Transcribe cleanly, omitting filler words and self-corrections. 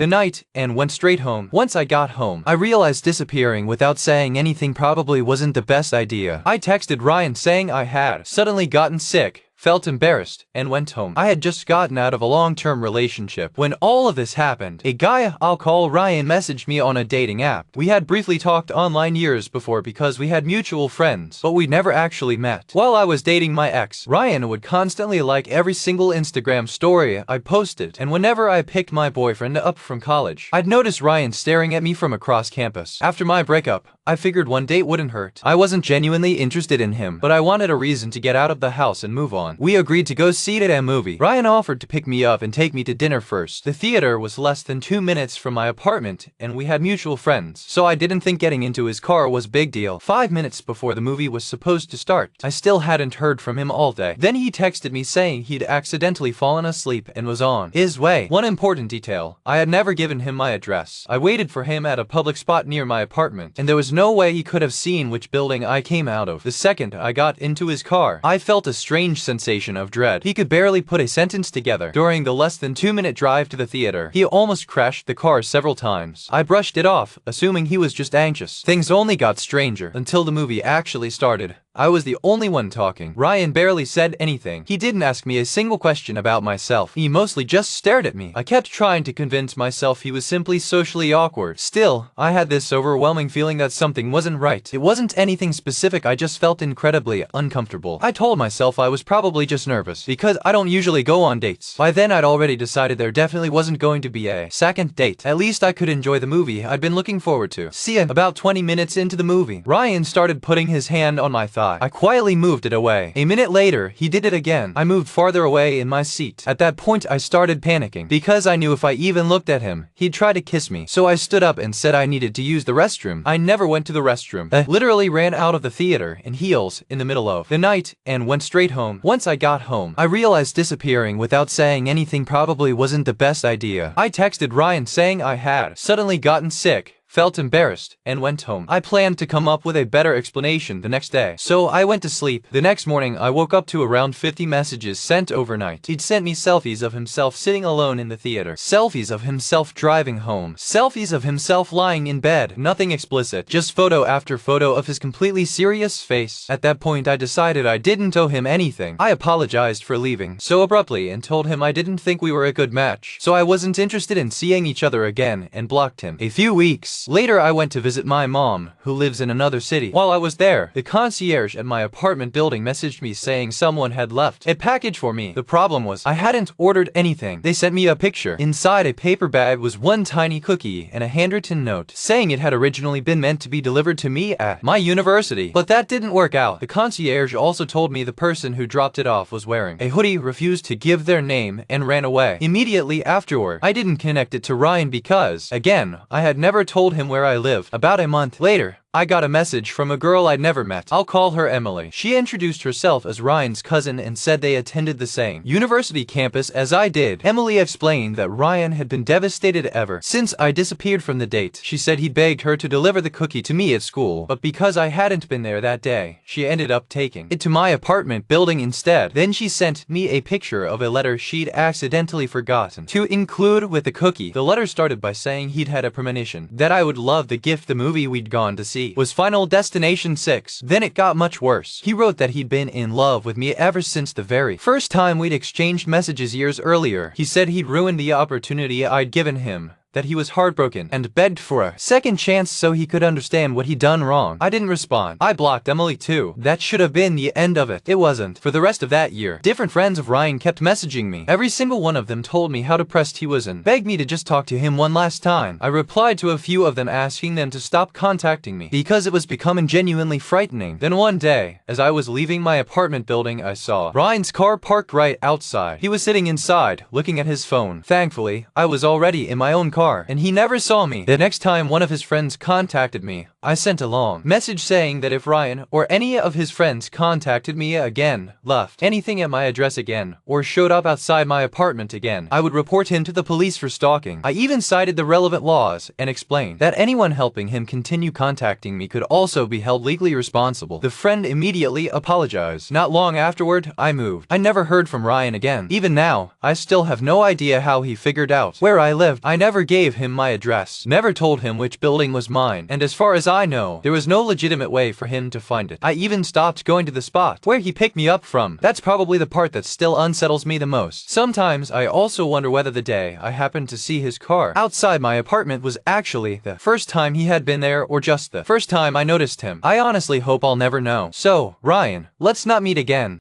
the night and went straight home. Once I got home, I realized disappearing without saying anything probably wasn't the best idea. I texted Ryan saying I had suddenly gotten sick, felt embarrassed, and went home. I had just gotten out of a long-term relationship when all of this happened. A guy I'll call Ryan messaged me on a dating app. We had briefly talked online years before because we had mutual friends, but we never actually met. While I was dating my ex, Ryan would constantly like every single Instagram story I posted, and whenever I picked my boyfriend up from college, I'd notice Ryan staring at me from across campus. After my breakup, I figured one date wouldn't hurt. I wasn't genuinely interested in him, but I wanted a reason to get out of the house and move on. We agreed to go see a movie. Ryan offered to pick me up and take me to dinner first. The theater was less than 2 minutes from my apartment, and we had mutual friends, so I didn't think getting into his car was a big deal. 5 minutes before the movie was supposed to start, I still hadn't heard from him all day. Then he texted me saying he'd accidentally fallen asleep and was on his way. One important detail: I had never given him my address. I waited for him at a public spot near my apartment, and there was no way he could have seen which building I came out of. The second I got into his car, I felt a strange sensation of dread. He could barely put a sentence together. During the less than 2-minute drive to the theater, he almost crashed the car several times. I brushed it off, assuming he was just anxious. Things only got stranger until the movie actually started. I was the only one talking. Ryan barely said anything. He didn't ask me a single question about myself. He mostly just stared at me. I kept trying to convince myself he was simply socially awkward. Still, I had this overwhelming feeling that something wasn't right. It wasn't anything specific, I just felt incredibly uncomfortable. I told myself I was probably just nervous, because I don't usually go on dates. By then I'd already decided there definitely wasn't going to be a second date. At least I could enjoy the movie I'd been looking forward to. See ya. About 20 minutes into the movie, Ryan started putting his hand on my thigh. I quietly moved it away. A minute later, he did it again. I moved farther away in my seat. At that point, I started panicking, because I knew if I even looked at him, he'd try to kiss me. So I stood up and said I needed to use the restroom. I never went to the restroom. I literally ran out of the theater in heels in the middle of the night and went straight home. Once I got home, I realized disappearing without saying anything probably wasn't the best idea. I texted Ryan saying I had suddenly gotten sick, felt embarrassed, and went home. I planned to come up with a better explanation the next day, so I went to sleep. The next morning, I woke up to around 50 messages sent overnight. He'd sent me selfies of himself sitting alone in the theater, selfies of himself driving home, selfies of himself lying in bed. Nothing explicit, just photo after photo of his completely serious face. At that point, I decided I didn't owe him anything. I apologized for leaving so abruptly and told him I didn't think we were a good match, so I wasn't interested in seeing each other again, and blocked him. A few weeks later, I went to visit my mom, who lives in another city. While I was there, the concierge at my apartment building messaged me saying someone had left a package for me. The problem was, I hadn't ordered anything. They sent me a picture. Inside a paper bag was one tiny cookie and a handwritten note saying it had originally been meant to be delivered to me at my university. But that didn't work out. The concierge also told me the person who dropped it off was wearing a hoodie, refused to give their name, and ran away. Immediately afterward, I didn't connect it to Ryan because, again, I had never told him where I live. About a month later, I got a message from a girl I'd never met. I'll call her Emily. She introduced herself as Ryan's cousin and said they attended the same university campus as I did. Emily explained that Ryan had been devastated ever since I disappeared from the date. She said he begged her to deliver the cookie to me at school, but because I hadn't been there that day, she ended up taking it to my apartment building instead. Then she sent me a picture of a letter she'd accidentally forgotten to include with the cookie. The letter started by saying he'd had a premonition that I would love the gift the movie we'd gone to see was Final Destination 6. Then it got much worse. He wrote that he'd been in love with me ever since the very first time we'd exchanged messages years earlier. He said he'd ruined the opportunity I'd given him, that he was heartbroken, and begged for a second chance so he could understand what he'd done wrong. I didn't respond. I blocked Emily too. That should have been the end of it. It wasn't. For the rest of that year, different friends of Ryan kept messaging me. Every single one of them told me how depressed he was and begged me to just talk to him one last time. I replied to a few of them asking them to stop contacting me because it was becoming genuinely frightening. Then one day, as I was leaving my apartment building, I saw Ryan's car parked right outside. He was sitting inside, looking at his phone. Thankfully, I was already in my own car, and he never saw me. The next time one of his friends contacted me, I sent a long message saying that if Ryan or any of his friends contacted me again, left anything at my address again, or showed up outside my apartment again, I would report him to the police for stalking. I even cited the relevant laws and explained that anyone helping him continue contacting me could also be held legally responsible. The friend immediately apologized. Not long afterward, I moved. I never heard from Ryan again. Even now, I still have no idea how he figured out where I lived. I never gave him my address, never told him which building was mine, and as far as I know, there was no legitimate way for him to find it. I even stopped going to the spot where he picked me up from. That's probably the part that still unsettles me the most. Sometimes I also wonder whether the day I happened to see his car outside my apartment was actually the first time he had been there or just the first time I noticed him. I honestly hope I'll never know. So, Ryan, let's not meet again.